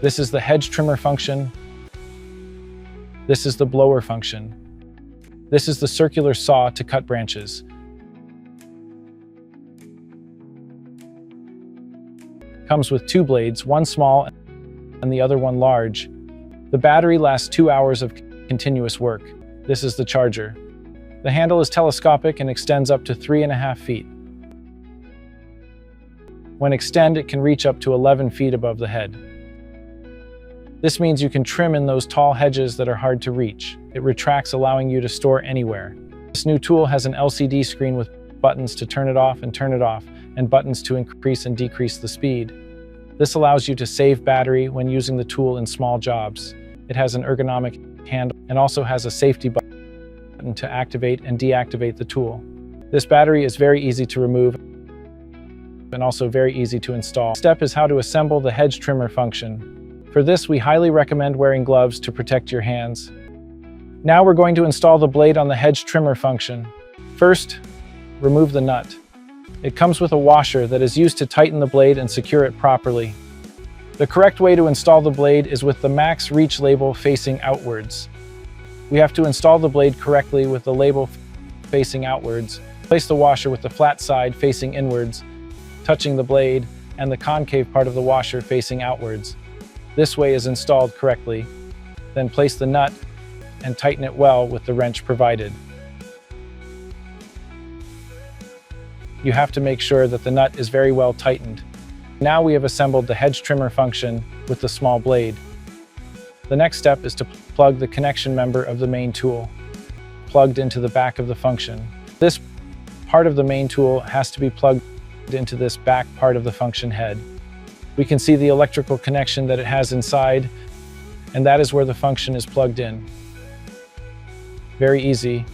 This is the hedge trimmer function. This is the blower function. This is the circular saw to cut branches. Comes with two blades, one small and the other one large. The battery lasts 2 hours of continuous work. This is the charger. The handle is telescopic and extends up to 3.5 feet. When extended, it can reach up to 11 feet above the head. This means you can trim in those tall hedges that are hard to reach. It retracts, allowing you to store anywhere. This new tool has an LCD screen with buttons to turn it off, and buttons to increase and decrease the speed. This allows you to save battery when using the tool in small jobs. It has an ergonomic handle and also has a safety button to activate and deactivate the tool. This battery is very easy to remove and also very easy to install. The step is how to assemble the hedge trimmer function. For this, we highly recommend wearing gloves to protect your hands. Now we're going to install the blade on the hedge trimmer function. First, remove the nut. It comes with a washer that is used to tighten the blade and secure it properly. The correct way to install the blade is with the max reach label facing outwards. We have to install the blade correctly with the label facing outwards. Place the washer with the flat side facing inwards, touching the blade, and the concave part of the washer facing outwards. This way is installed correctly. Then place the nut and tighten it well with the wrench provided. You have to make sure that the nut is very well tightened. Now we have assembled the hedge trimmer function with the small blade. The next step is to plug the connection member of the main tool, plugged into the back of the function. This part of the main tool has to be plugged into this back part of the function head. We can see the electrical connection that it has inside, and that is where the function is plugged in. Very easy.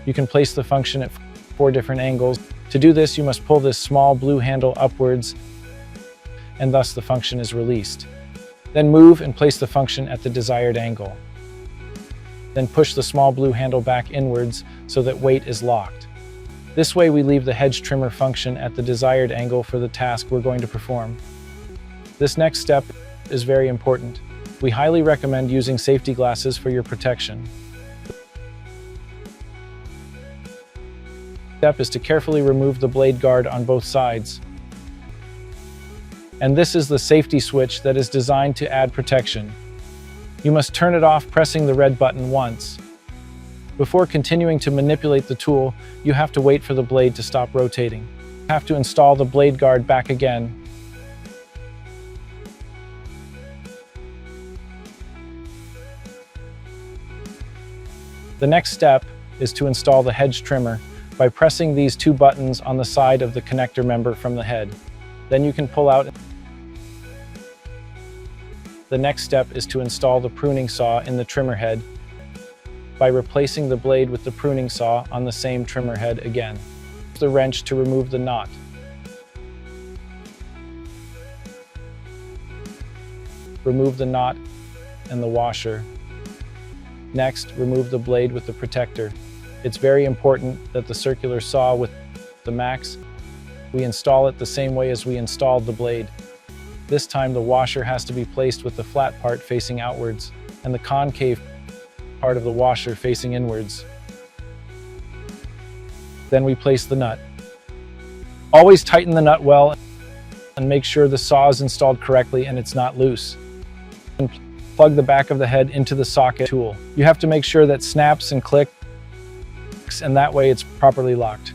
You can place the function at 4 different angles. To do this, you must pull this small blue handle upwards, and thus the function is released. Then move and place the function at the desired angle. Then push the small blue handle back inwards so that weight is locked. This way we leave the hedge trimmer function at the desired angle for the task we're going to perform. This next step is very important. We highly recommend using safety glasses for your protection. Step is to carefully remove the blade guard on both sides. And this is the safety switch that is designed to add protection. You must turn it off pressing the red button once. Before continuing to manipulate the tool, you have to wait for the blade to stop rotating. You have to install the blade guard back again. The next step is to install the hedge trimmer by pressing these 2 buttons on the side of the connector member from the head. Then you can pull out. The next step is to install the pruning saw in the trimmer head by replacing the blade with the pruning saw on the same trimmer head again. Use the wrench to remove the knot. Remove the knot and the washer. Next, remove the blade with the protector. It's very important that the circular saw with the max, we install it the same way as we installed the blade. This time the washer has to be placed with the flat part facing outwards and the concave part of the washer facing inwards. Then we place the nut. Always tighten the nut well and make sure the saw is installed correctly and it's not loose. And plug the back of the head into the socket tool. You have to make sure that snaps and clicks, and that way it's properly locked.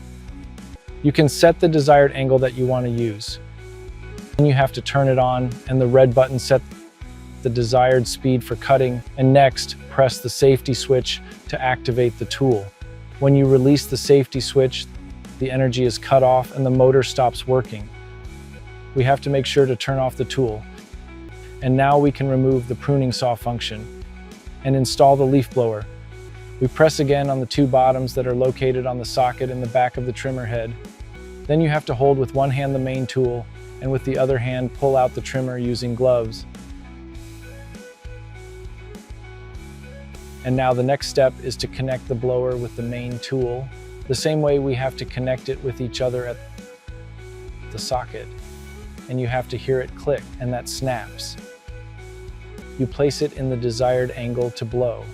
You can set the desired angle that you want to use. Then you have to turn it on, and the red button set the desired speed for cutting, and next press the safety switch to activate the tool. When you release the safety switch, the energy is cut off and the motor stops working. We have to make sure to turn off the tool. And now we can remove the pruning saw function and install the leaf blower. We press again on the 2 bottoms that are located on the socket in the back of the trimmer head. Then you have to hold with one hand the main tool and with the other hand pull out the trimmer using gloves. And now the next step is to connect the blower with the main tool, the same way we have to connect it with each other at the socket. And you have to hear it click, and that snaps. You place it in the desired angle to blow.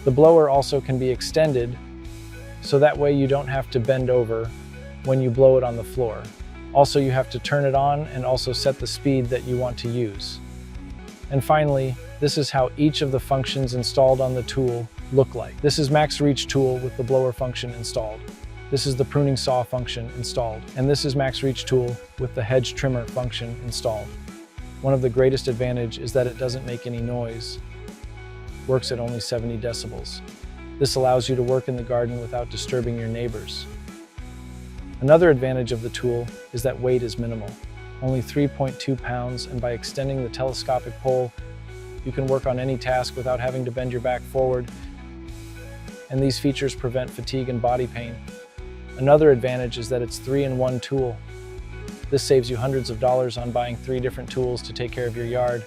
The blower also can be extended, so that way you don't have to bend over when you blow it on the floor. Also, you have to turn it on and also set the speed that you want to use. And finally, this is how each of the functions installed on the tool look like. This is Max Reach tool with the blower function installed. This is the pruning saw function installed. And this is Max Reach tool with the hedge trimmer function installed. One of the greatest advantages is that it doesn't make any noise. Works at only 70 decibels. This allows you to work in the garden without disturbing your neighbors. Another advantage of the tool is that weight is minimal, only 3.2 pounds, and by extending the telescopic pole, you can work on any task without having to bend your back forward, and these features prevent fatigue and body pain. Another advantage is that it's 3-in-1 tool. This saves you hundreds of dollars on buying 3 different tools to take care of your yard.